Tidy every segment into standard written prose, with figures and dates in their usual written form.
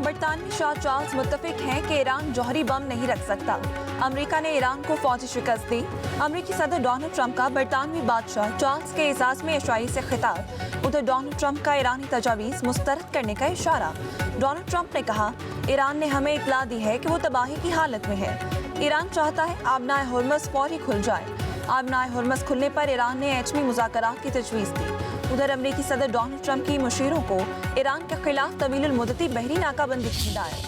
बरतानवी Shah Charles मुत्तफिक हैं कि Iran जौहरी बम नहीं रख सकता। अमेरिका ने ईरान को फौजी शिकस्त दी। अमेरिकी सदर डोनाल्ड ट्रंप का बरतानवी बादशाह चार्ल्स के एजाज में एशियाई से खिताब। उधर डोनाल्ड ट्रंप का ईरानी तजावीज़ मुस्तरद करने का इशारा। डोनाल्ड ट्रंप ने कहा, ईरान ने हमें इतला दी है कि वो तबाही की हालत में है। ईरान चाहता है आबनाए हुर्मुज़ फौरी खुल जाए। आबनाए हुर्मुज़ खुलने पर ईरान ने एटमी मुज़ाकरात की तजवीज़ दी। उधर अमेरिकी सदर डोनाल्ड ट्रंप की मुशीरों को ईरान के खिलाफ तवीलुल मुद्दती बहरी नाकाबंदी की हिदायत।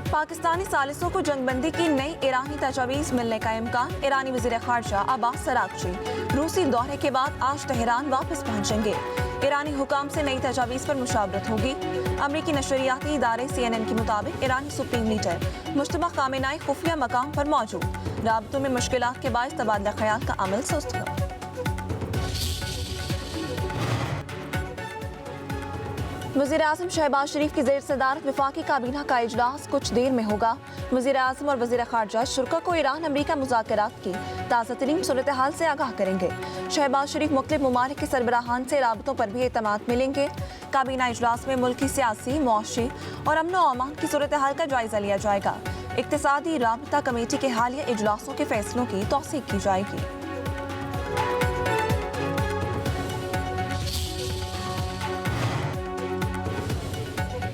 पाकिस्तानी सालिसों को जंगबंदी की नई ईरानी तजावीज़ मिलने का इम्कान। ईरानी वज़ीर ख़ारजा अब्बास अराग़ची रूसी दौरे के बाद आज तेहरान वापस पहुंचेंगे। ईरानी हुकाम से नई तजावीज़ पर मुशावरत होगी। अमेरिकी नशरियाती इदारे CNN के मुताबिक ईरानी सुप्रीम लीडर मुश्तबा खामेनाई खुफिया मकाम पर मौजूद। राबतों में मुश्किलात के बायस तबादला ख्याल का अमल सुस्त हुआ। वज़ीर-ए-आज़म शहबाज शरीफ की ज़ेर सदारत वफाकी काबीना का इजलास कुछ देर में होगा। वज़ीर-ए-आज़म और वज़ीर ख़ारजा शुरा को ईरान अमेरिका मुज़ाकरात की ताज़ा तरीन सूरत हाल से आगाह करेंगे। शहबाज शरीफ मुख्तलिफ ममालिक के सरबराहान से राबतों पर भी एतमाद मिलेंगे। काबीना इजलास में मुल्क की सियासी, मुआशी और अमन व अमान की सूरत हाल का जायजा लिया जाएगा। इक़्तिसादी राबता कमेटी के हालिया इजलासों के फैसलों की तौसीक की जाएगी।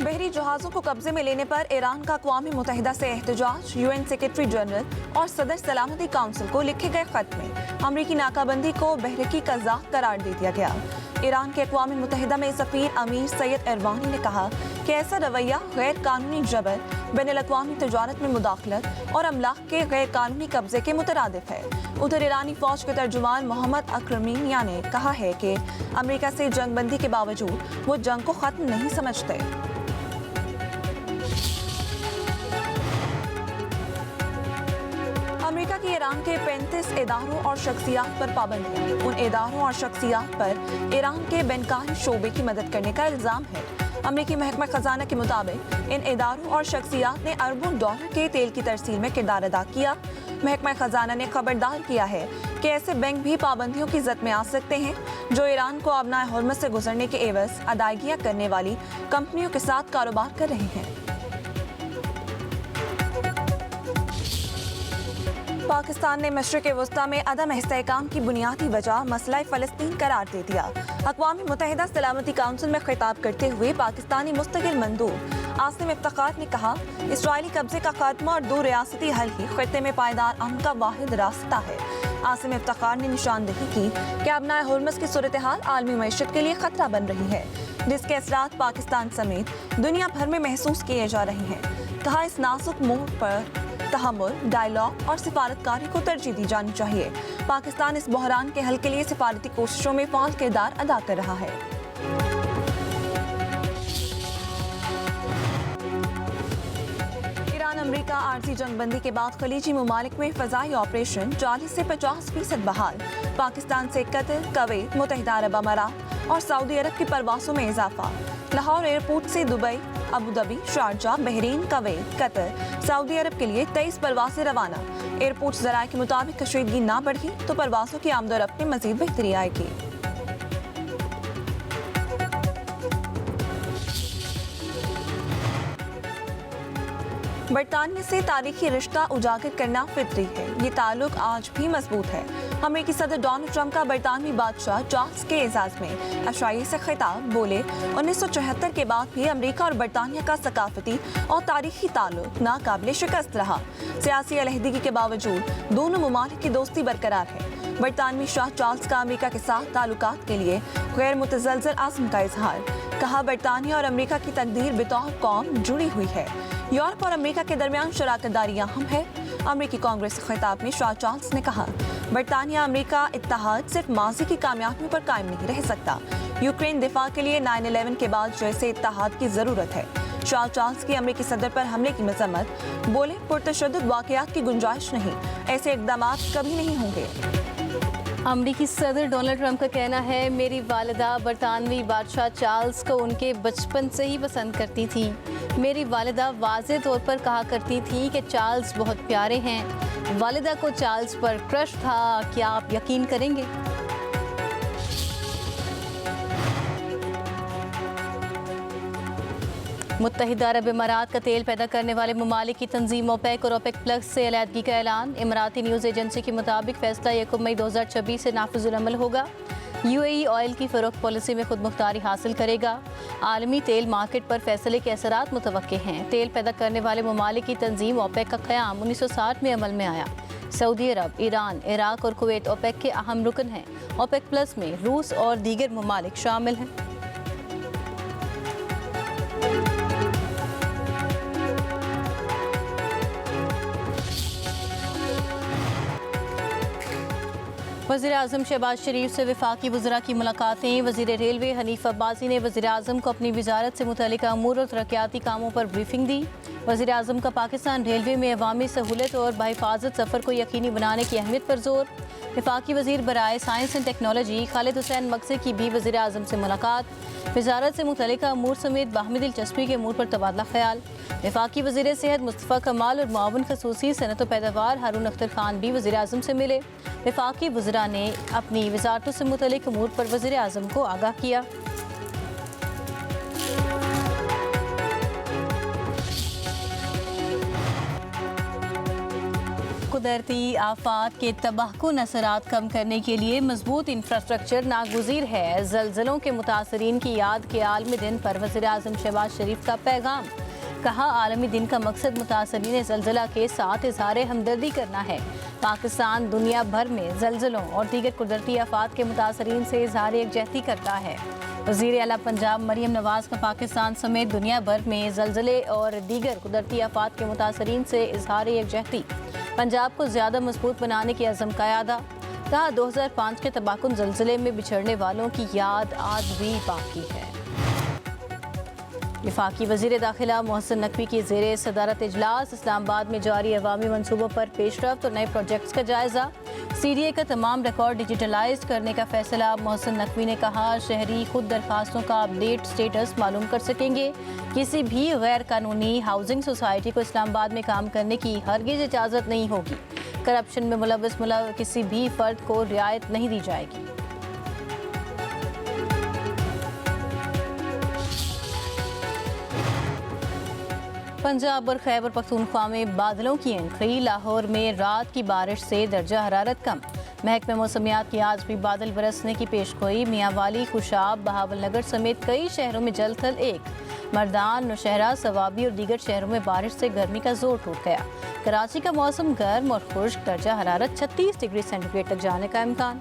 बहरी जहाज़ों को कब्जे में लेने पर ईरान का अक़वाम मुत्तहिदा से एहतजाज। UN सेक्रेटरी जनरल और सदर सलामती काउंसिल को लिखे गए खत में अमरीकी नाकाबंदी को बहरकी कज़ा करार दे दिया गया। ईरान के अक़वाम मुत्तहिदा में सफ़ीर अमीर सैयद इरवानी ने कहा कि ऐसा रवैया गैर कानूनी जबर, बैनुल-अक़वामी तजारत में मुदाखलत और अमलाक के गैर कानूनी कब्जे के मुतरादिफ है। उधर ईरानी फ़ौज के तर्जुमान मोहम्मद अकरमीनिया ने कहा है कि अमरीका से जंगबंदी के बावजूद वो जंग को ख़त्म नहीं समझते। अमेरिका की ईरान के 35 इदारों और शख्सियात पर पाबंदियां। उन इदारों और शख्सियात पर ईरान के बैनकारी शोबे की मदद करने का इल्ज़ाम है। अमेरिकी महकमा खजाना के मुताबिक इन इदारों और शख्सियात ने अरबों डॉलर के तेल की तरसील में किरदार अदा किया। महकमा खजाना ने खबरदार किया है कि ऐसे बैंक भी पाबंदियों की जद में आ सकते हैं जो ईरान को आबनाए हुर्मुज़ से गुजरने के एवज अदायगियाँ करने वाली कंपनियों के साथ कारोबार कर रहे हैं। पाकिस्तान ने मशरिक़ वस्ता में अदम इस्तेहकाम की बुनियादी वजह मसला फ़लस्तीन करार दे दिया। अक़वाम मुत्तहिदा सलामती काउंसिल में खिताब करते हुए पाकिस्तानी मुस्तकिल मंदूब आसिम इफ्तिखार ने कहा, इसराइली कब्जे का खात्मा और दो रियासती हल ही खित्ते में पायदार अमन का वाहिद रास्ता है। आसिम इफ्तिखार ने निशानदेही की कि आबनाए हुर्मुज़ की सूरत हाल आलमी मईशत के लिए खतरा बन रही है, जिसके असरात पाकिस्तान समेत दुनिया भर में महसूस किए जा रहे हैं। कहा, इस नाजुक मोड़ पर तहम्मुल, डायलॉग और सिफारतकारी को तरजीह दी जानी चाहिए। पाकिस्तान इस बहरान के हल के लिए सिफारती कोशिशों में फ़ाल किरदार अदा कर रहा है। ईरान अमेरिका आर्जी जंगबंदी के बाद खलीजी ममालिक में फ़ज़ाई ऑपरेशन 40 से 50% बहाल। पाकिस्तान से कतर, कुवैत, मुत्तहिदा अरब अमारात और सऊदी अरब की परवासों में इजाफा। लाहौर एयरपोर्ट से Dubai, Abu Dhabi, Sharjah, Bahrain, Kuwait, Qatar, Saudi Arabia के लिए 23 परवासें रवाना। एयरपोर्ट ज़राए के मुताबिक कशीदगी ना बढ़ी तो परवासों की आमदोरफ्त में मजीद बेहतरी आएगी। बरतानिया से तारीखी रिश्ता उजागर करना फितरी है। ये ताल्लुक आज भी मजबूत है। अमेरिकी सदर डोनाल्ड ट्रंप का बरतानवी बादशाह चार्ल्स के एजाज में एशियाई से खिताब। बोले, 1974 के बाद भी अमेरिका और बरतानिया का सकाफती और तारीखी ताल्लुक नाकाबिले शिकस्त रहा। सियासी अलहदगी के बावजूद दोनों ममालिक की दोस्ती बरकरार है। बरतानवी शाह चार्ल्स का अमेरिका के साथ ताल्लुकात के लिए गैर मुतज़लज़ल आज़म का इजहार। कहा, बरतानिया और अमेरिका की तकदीर बितौर कौम जुड़ी हुई है। यूरोप और अमेरिका के दरमियान शराकतदारी अहम है। अमेरिकी कांग्रेस के खिताब में शाह चार्ल्स ने कहा, बरतानिया अमेरिका इत्तेहाद सिर्फ माजी की कामयाबियों पर कायम नहीं रह सकता। यूक्रेन दिफा के लिए 9/11 के बाद जैसे इत्तेहाद की जरूरत है। शाह चार्ल्स की अमेरिकी सदर पर हमले की मजम्मत। बोले, पुरतशद्दुद वाक़यात की गुंजाइश नहीं, ऐसे इक़दामात कभी नहीं होंगे। अमरीकी सदर डोनाल्ड ट्रंप का कहना है, मेरी वालिदा बरतानवी बादशाह चार्ल्स को उनके बचपन से ही पसंद करती थी। मेरी वालिदा वाज़े तौर पर कहा करती थी कि चार्ल्स बहुत प्यारे हैं। वालिदा को चार्ल्स पर क्रश था। क्या आप यकीन करेंगे? मुत्तहिदा अरब इमारात का तेल पैदा करने वाले ममालिक की तंजीम ओपेक और ओपेक प्लस से अलहदगी का ऐलान। इमराती न्यूज़ एजेंसी के मुताबिक फैसला 1 मई 2026 से नाफिजुल अमल होगा। UAE ऑयल की फ़रोख्त पॉलिसी में खुद मुख्तारी हासिल करेगा। आलमी तेल मार्केट पर फैसले के असरात मुतवक्के हैं। तेल पैदा करने वाले ममालिक की तंजीम ओपेक का क़याम 1960 में अमल में आया। सऊदी अरब, ईरान, इराक और कुवैत ओपेक के अहम रुकन हैं। ओपेक प्लस में रूस और दीगर ममालिक शामिल हैं। वज़ीर-ए-आज़म शहबाज शरीफ से वफाकी वज़रा की मुलाकातें। वज़ीर रेलवे हनीफ अब्बासी ने वज़ीर-ए-आज़म को अपनी वज़ारत से मुतल्लिक़ अमूर और तरक्याती कामों पर ब्रीफिंग दी। वज़ीर-ए-आज़म का पाकिस्तान रेलवे में अवामी सहूलत और बाहिफाजत सफ़र को यकीनी बनाने की अहमियत पर जोर। वफाकी वज़ीर बराए science and technology Khalid Hussain Maqsi की भी वज़ीर-ए-आज़म से मुलाकात। वज़ारत से मुतल्लिक़ अमूर समेत बाहमी दिलचस्पी के अमूर पर तबादला ख्याल। वफाकी वज़ीर सेहत मुस्तफ़ा कमाल और मुआविन ख़ुसूसी सनत व पैदावार हारून अख्तर खान भी वज़ीर-ए-आज़म से मिले। वफाकी वज़रा ने अपनी वज़ारतों से मुतल्लिक़ अमूर पर वज़ीर-ए-आज़म को आगाह किया। कुदरती आफात के तबाहकुन असरात कम करने के लिए मजबूत इंफ्रास्ट्रक्चर नागुज़ीर है। ज़लज़लों के मुतासरीन की याद के आलमी दिन पर वज़ीर-ए-आज़म शहबाज शरीफ का पैगाम। कहा, आलमी दिन का मकसद मुतासरीन ज़लज़ला के साथ इज़हार हमदर्दी करना है। पाकिस्तान दुनिया भर में ज़लज़लों और दीगर कुदरती आफात के मुतासरीन से इज़हार यकजहती करता है। वज़ीर आला पंजाब मरियम नवाज़ का पाकिस्तान समेत दुनिया भर में ज़लज़ले और दीगर कुदरती आफात के मुतासरीन से इज़हार यकजहती पंजाब को ज़्यादा मजबूत बनाने की अज़म का यादा। कहा, 2005 के तबाहकुन ज़लज़ले में बिछड़ने वालों की याद आज भी बाकी है। वफाकी वज़ीर दाखिला मोहसिन नकवी की ज़ेरे सदारत इजलास। इस्लामाबाद में जारी अवामी मनसूबों पर पेशरफ्त और नए प्रोजेक्ट्स का जायज़ा। CDA का तमाम रिकॉर्ड डिजिटलाइज करने का फैसला। मोहसिन नकवी ने कहा, शहरी खुद दरखास्तों का अपडेट स्टेटस मालूम कर सकेंगे। किसी भी गैर कानूनी हाउसिंग सोसाइटी को इस्लामाबाद में काम करने की हरगिज़ इजाज़त नहीं होगी। करप्शन में मुलव्वस किसी भी फ़र्द को रियायत नहीं दी जाएगी। पंजाब और खैबर पख्तूनख्वा में बादलों की एंट्री। लाहौर में रात की बारिश से दर्जा हरारत कम। महकमे मौसमियात की आज भी बादल बरसने की पेशगोई। मियांवाली, खुशाब, बहावलनगर समेत कई शहरों में जल थल एक। मर्दान, नौशहरा, सवाबी और दीगर शहरों में बारिश से गर्मी का जोर टूट गया। कराची का मौसम गर्म और खुश्क। दर्जा हरारत 36 डिग्री सेंटीग्रेड तक जाने का इम्कान।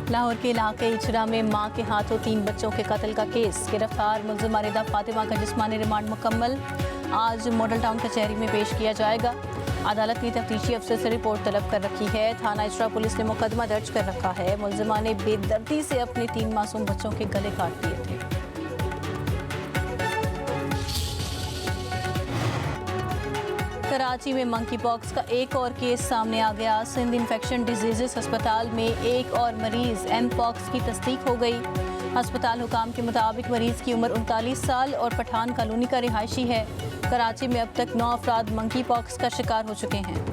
लाहौर के इलाके इचरा में मां के हाथों 3 बच्चों के कत्ल का केस। गिरफ्तार मुल्ज़िम आरिदा फातिमा का जिस्मानी रिमांड मुकम्मल। आज मॉडल टाउन कचहरी में पेश किया जाएगा। अदालत ने तफ्तीशी अफसर से रिपोर्ट तलब कर रखी है। थाना इचरा पुलिस ने मुकदमा दर्ज कर रखा है। मुल्ज़िमा ने बेदर्दी से अपने 3 मासूम बच्चों के गले काट दिए थे। कराची में मंकी पॉक्स का एक और केस सामने आ गया। सिंध इन्फेक्शन डिजीज़ अस्पताल में एक और मरीज एम पॉक्स की तस्दीक हो गई। अस्पताल हुकाम के मुताबिक मरीज की उम्र 39 साल और पठान कॉलोनी का रिहायशी है। कराची में अब तक 9 अफराद मंकी पॉक्स का शिकार हो चुके हैं।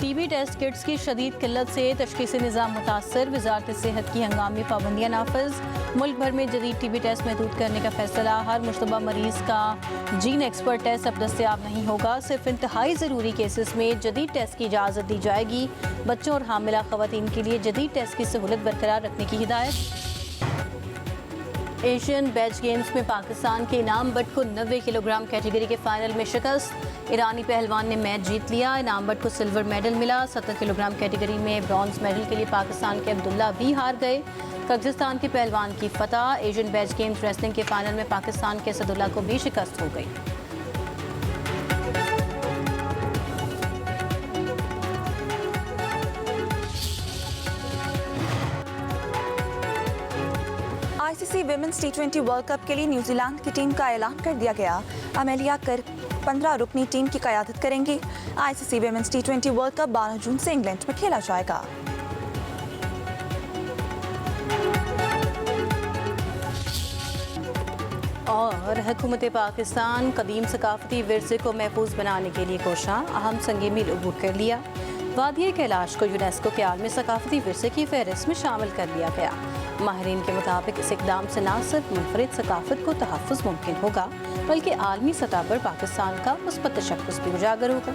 TB टेस्ट किट्स की शदीद किल्लत से तशख़ीसी निज़ाम मुतासर। वज़ारत सेहत की हंगामी पाबंदियाँ नाफिज। मुल्क भर में जदीद TB टेस्ट महदूद करने का फैसला। हर मुश्तबा मरीज़ का जीन एक्सपर्ट टेस्ट अब दस्तयाब नहीं होगा। सिर्फ इंतहाई ज़रूरी केसेस में जदीद टेस्ट की इजाज़त दी जाएगी। बच्चों और हामिला ख़वातीन के लिए जदीद टेस्ट की सहूलत बरकरार रखने की हिदायत। एशियन बैच गेम्स में पाकिस्तान के इनाम बट को 90 किलोग्राम कैटेगरी के फाइनल में शिकस्त। ईरानी पहलवान ने मैच जीत लिया। इनाम बट को सिल्वर मेडल मिला। 70 किलोग्राम कैटेगरी में ब्रॉन्ज मेडल के लिए पाकिस्तान के अब्दुल्ला भी हार गए। कजाकिस्तान के पहलवान की फतह। एशियन बैच गेम्स रेसलिंग के फाइनल में पाकिस्तान के सदुल्ला को भी शिकस्त हो गई। ICC women's T20 world cup के लिए न्यूजीलैंड की टीम का ऐलान कर दिया गया। अमेलिया कर 15 रुकनी टीम की क़यादत करेंगी। ICC women's T20 world cup 12 जून से इंग्लैंड में खेला जाएगा। और हुकूमत पाकिस्तान कदीम सकाफती विरसे को महफूज बनाने के लिए कोशां, अहम संग मील अबूर कर लिया। वादिया कैलाश को यूनेस्को के आलमी सकाफती विरसे की फहरिस्त में शामिल कर लिया गया। माहिरीन के मुताबिक इस इकदाम से न सिर्फ मुनफरिद सकाफत को तहफ़्फ़ुज़ मुमकिन होगा, बल्कि आलमी सतह पर पाकिस्तान का मुस्बत तशख़्ख़ुस भी उजागर होगा।